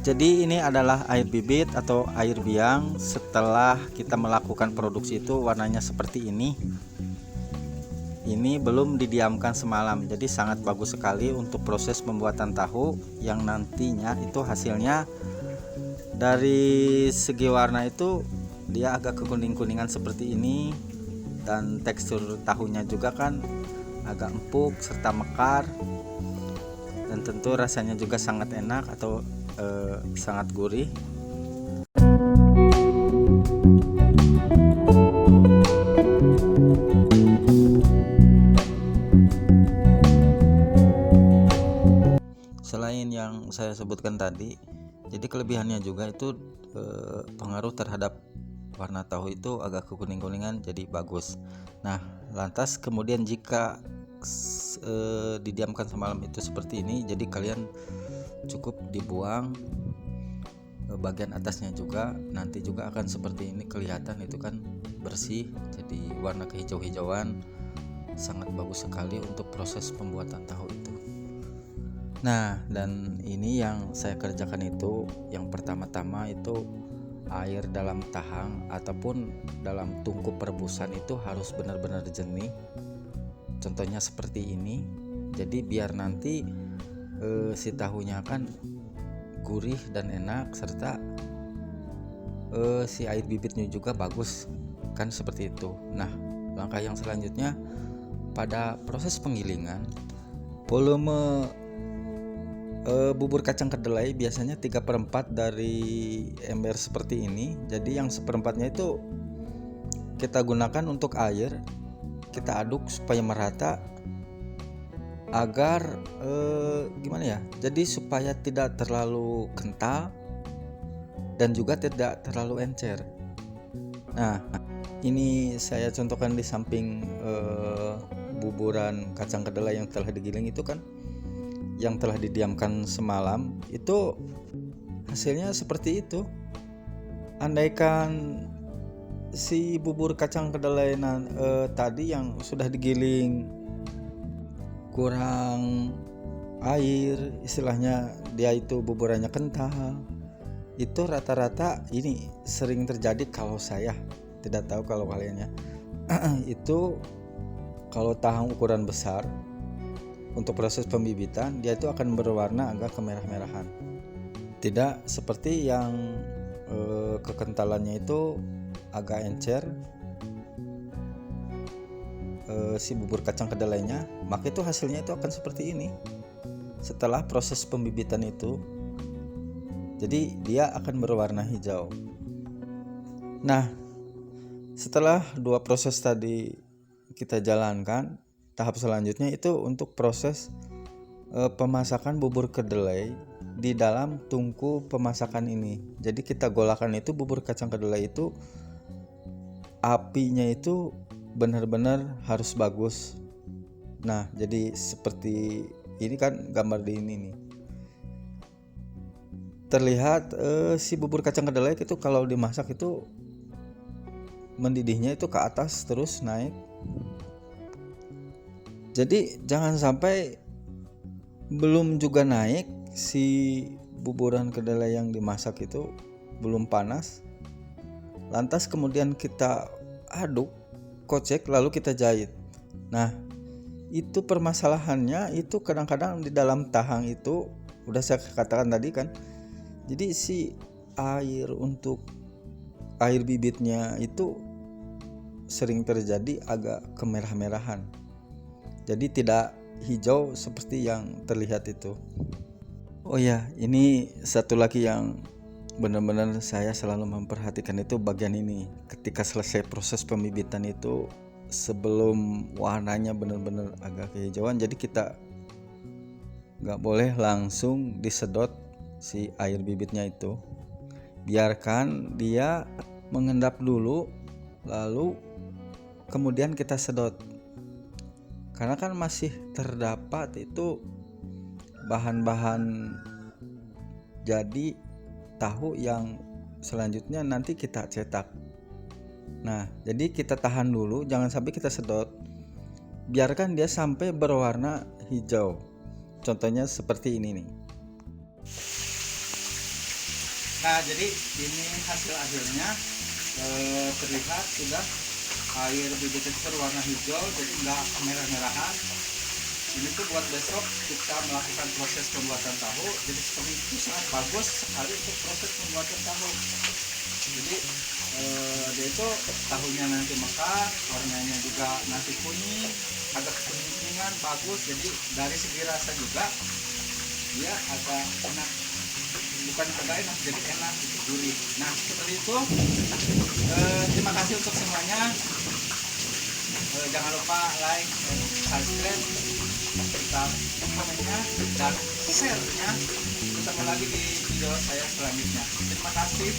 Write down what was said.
Jadi ini adalah air bibit atau air biang. Setelah kita melakukan produksi itu warnanya seperti ini. Ini belum didiamkan semalam, jadi sangat bagus sekali untuk proses pembuatan tahu yang nantinya itu hasilnya dari segi warna itu dia agak kekuning-kuningan seperti ini, dan tekstur tahunya juga kan agak empuk serta mekar, dan tentu rasanya juga sangat enak atau sangat gurih. Selain yang saya sebutkan tadi, jadi kelebihannya juga itu pengaruh terhadap warna tahu itu agak kekuning-kuningan, jadi bagus. Nah, lantas kemudian jika didiamkan semalam itu seperti ini, jadi kalian cukup dibuang bagian atasnya juga, nanti juga akan seperti ini kelihatan, itu kan bersih, jadi warna kehijau-hijauan, sangat bagus sekali untuk proses pembuatan tahu itu. Nah, dan ini yang saya kerjakan itu, yang pertama-tama itu air dalam tahang ataupun dalam tungku perebusan itu harus benar-benar jernih. Contohnya seperti ini. Jadi biar nanti si tahunya kan gurih dan enak, serta si air bibitnya juga bagus, kan seperti itu. Nah, langkah yang selanjutnya pada proses penggilingan, volume bubur kacang kedelai biasanya 3/4 dari ember seperti ini. Jadi yang seperempatnya itu kita gunakan untuk air. Kita aduk supaya merata agar gimana ya, jadi supaya tidak terlalu kental dan juga tidak terlalu encer. Nah, ini saya contohkan di samping buburan kacang kedelai yang telah digiling itu kan, yang telah didiamkan semalam, itu hasilnya seperti itu. Andaikan si bubur kacang kedelai tadi yang sudah digiling kurang air, istilahnya dia itu buburannya kental, itu rata-rata ini sering terjadi. Kalau saya tidak tahu kalau kalian ya itu kalau tahang ukuran besar untuk proses pembibitan, dia itu akan berwarna agak kemerah-merahan, tidak seperti yang kekentalannya itu agak encer si bubur kacang kedelainya, maka itu hasilnya itu akan seperti ini setelah proses pembibitan itu. Jadi dia akan berwarna hijau. Nah, setelah dua proses tadi kita jalankan, tahap selanjutnya itu untuk proses pemasakan bubur kedelai di dalam tungku pemasakan ini. Jadi kita golakan itu bubur kacang kedelai itu, apinya itu benar-benar harus bagus. Nah, jadi seperti ini kan gambar di ini nih. Terlihat si bubur kacang kedelai itu kalau dimasak itu mendidihnya itu ke atas terus naik. Jadi jangan sampai belum juga naik si buburan kedelai yang dimasak itu, belum panas, lantas kemudian kita aduk, kocek, lalu kita jahit. Nah, itu permasalahannya itu kadang-kadang di dalam tahang itu, udah saya katakan tadi kan, jadi si air untuk air bibitnya itu sering terjadi agak kemerah-merahan. Jadi tidak hijau seperti yang terlihat itu. Oh ya, ini satu lagi yang benar-benar saya selalu memperhatikan itu bagian ini. Ketika selesai proses pembibitan itu, sebelum warnanya benar-benar agak kehijauan, jadi kita nggak boleh langsung disedot si air bibitnya itu. Biarkan dia mengendap dulu, lalu kemudian kita sedot. Karena kan masih terdapat itu bahan-bahan jadi tahu yang selanjutnya nanti kita cetak. Nah, jadi kita tahan dulu, jangan sampai kita sedot. Biarkan dia sampai berwarna hijau. Contohnya seperti ini nih. Nah, jadi ini hasil akhirnya terlihat sudah air bibit itu warna hijau, jadi nggak merah-merahan. Ini tuh buat besok kita melakukan proses pembuatan tahu. Jadi seperti itu sangat bagus sekali untuk proses pembuatan tahu. Jadi dia itu tahunya nanti mekar, warnanya juga nanti kuning, agak kuning-kuningan, bagus. Jadi dari segi rasa juga dia agak enak, bukan agak enak, jadi enak, itu gurih. Nah seperti itu. Terima kasih untuk semuanya. Jangan lupa like dan subscribe, serta komennya dan share-nya. Ketemu lagi di video saya selanjutnya. Terima kasih.